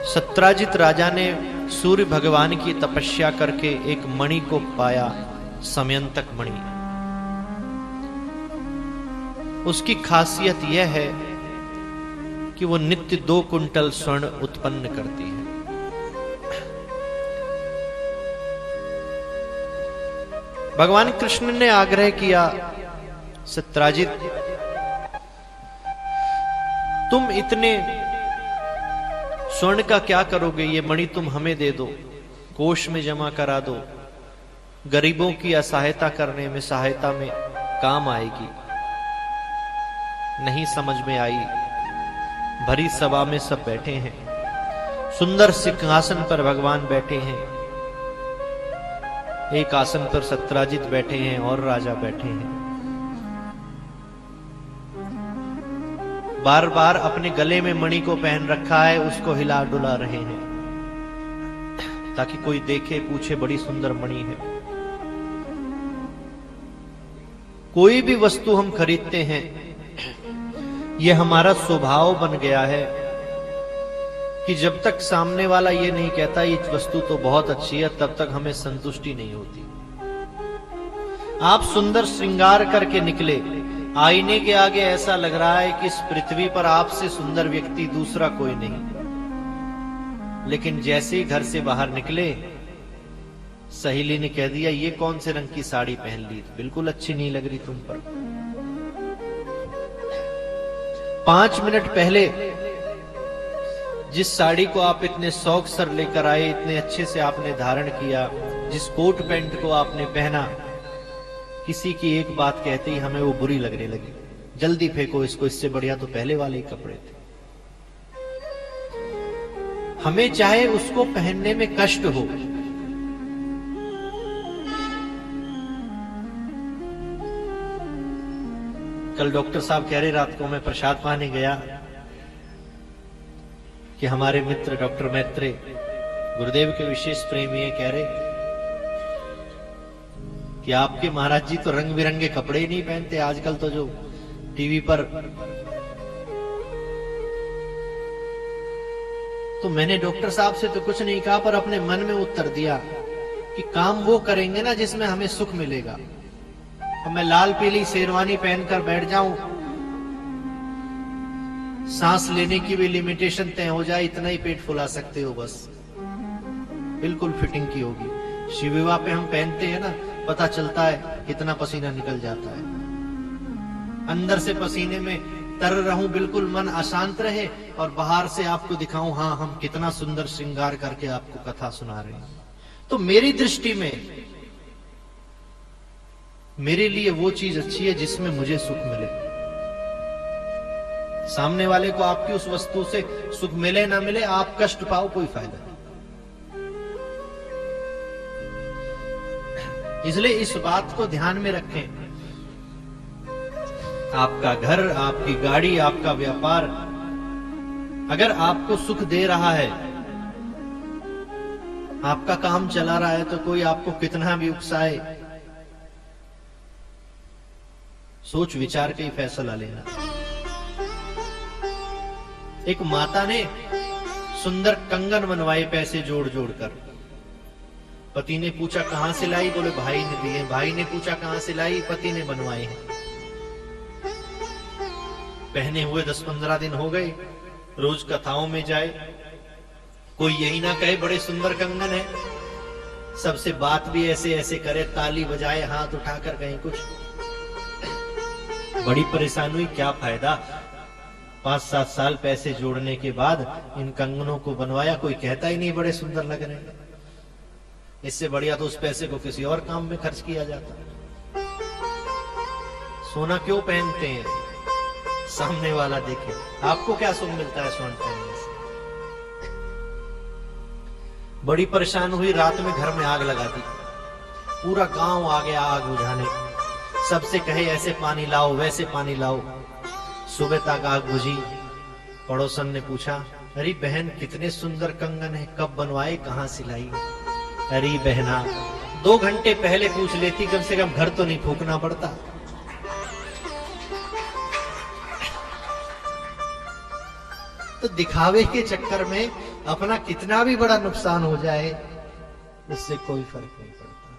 सत्राजित राजा ने सूर्य भगवान की तपस्या करके एक मणि को पाया, समयंतक मणि। उसकी खासियत यह है कि वो नित्य 2 कुंटल स्वर्ण उत्पन्न करती है। भगवान कृष्ण ने आग्रह किया, सत्राजित तुम इतने स्वर्ण का क्या करोगे? ये मणि तुम हमें दे दो, कोष में जमा करा दो, गरीबों की असहायता करने में, सहायता में काम आएगी। नहीं समझ में आई। भरी सभा में सब बैठे हैं, सुंदर सिंहासन पर भगवान बैठे हैं, एक आसन पर सत्राजित बैठे हैं और राजा बैठे हैं। बार बार अपने गले में मणि को पहन रखा है, उसको हिला डुला रहे हैं ताकि कोई देखे, पूछे बड़ी सुंदर मणि है। कोई भी वस्तु हम खरीदते हैं, यह हमारा स्वभाव बन गया है कि जब तक सामने वाला ये नहीं कहता ये वस्तु तो बहुत अच्छी है, तब तक हमें संतुष्टि नहीं होती। आप सुंदर श्रृंगार करके निकले, आईने के आगे ऐसा लग रहा है कि इस पृथ्वी पर आपसे सुंदर व्यक्ति दूसरा कोई नहीं, लेकिन जैसे ही घर से बाहर निकले, सहेली ने कह दिया ये कौन से रंग की साड़ी पहन ली, बिल्कुल अच्छी नहीं लग रही तुम पर। 5 मिनट पहले जिस साड़ी को आप इतने शौक सर लेकर आए, इतने अच्छे से आपने धारण किया, जिस कोट पैंट को आपने पहना, किसी की एक बात कहते ही हमें वो बुरी लगने लगी, जल्दी फेंको इसको, इससे बढ़िया तो पहले वाले ही कपड़े थे। हमें चाहे उसको पहनने में कष्ट हो, कल डॉक्टर साहब कह रहे, रात को मैं प्रसाद पाने गया कि हमारे मित्र डॉक्टर मैत्रे गुरुदेव के विशेष प्रेमी है, कह रहे कि आपके महाराज जी तो रंग बिरंगे कपड़े ही नहीं पहनते आजकल, तो जो टीवी पर। तो मैंने डॉक्टर साहब से तो कुछ नहीं कहा, पर अपने मन में उत्तर दिया कि काम वो करेंगे ना जिसमें हमें सुख मिलेगा। अब मैं लाल पीली शेरवानी पहनकर बैठ जाऊं, सांस लेने की भी लिमिटेशन तय हो जाए, इतना ही पेट फुला सकते हो बस, बिल्कुल फिटिंग की होगी। शिव विवाह पे हम पहनते हैं ना, पता चलता है कितना पसीना निकल जाता है, अंदर से पसीने में तर रहूं, बिल्कुल मन अशांत रहे, और बाहर से आपको दिखाऊं हाँ हम कितना सुंदर श्रृंगार करके आपको कथा सुना रहे हैं। तो मेरी दृष्टि में मेरे लिए वो चीज अच्छी है जिसमें मुझे सुख मिले। सामने वाले को आपकी उस वस्तु से सुख मिले ना मिले, आप कष्ट पाओ, कोई फायदा नहीं। इसलिए इस बात को ध्यान में रखें। आपका घर, आपकी गाड़ी, आपका व्यापार अगर आपको सुख दे रहा है, आपका काम चला रहा है, तो कोई आपको कितना भी उकसाए, सोच विचार के ही फैसला लेना। एक माता ने सुंदर कंगन बनवाए पैसे जोड़ जोड़ कर। पति ने पूछा कहां से लाई, बोले भाई ने दिए। भाई ने पूछा कहां से लाई, पति ने बनवाए हैं। पहने हुए 10-15 दिन हो गए, रोज कथाओं में जाए, कोई यही ना कहे बड़े सुंदर कंगन है, सबसे बात भी ऐसे ऐसे करे, ताली बजाए, हाथ उठाकर कहीं कुछ। बड़ी परेशानी हुई, क्या फायदा, 5-7 साल पैसे जोड़ने के बाद इन कंगनों को बनवाया, कोई कहता ही नहीं बड़े सुंदर लग रहे हैं। इससे बढ़िया तो उस पैसे को किसी और काम में खर्च किया जाता। सोना क्यों पहनते हैं, सामने वाला देखे, आपको क्या सुख मिलता है स्वर्ण पहनने से। बड़ी परेशान हुई, रात में घर में आग लगा दी, पूरा गांव आ गया आग बुझाने, सबसे कहे ऐसे पानी लाओ वैसे पानी लाओ। सुबह तक आग बुझी। पड़ोसन ने पूछा, अरे बहन कितने सुंदर कंगन है, कब बनवाए, कहां सिलाई? अरे बहना 2 घंटे पहले पूछ लेती, कम से कम घर तो नहीं फूकना पड़ता। तो दिखावे के चक्कर में अपना कितना भी बड़ा नुकसान हो जाए उससे कोई फर्क नहीं पड़ता।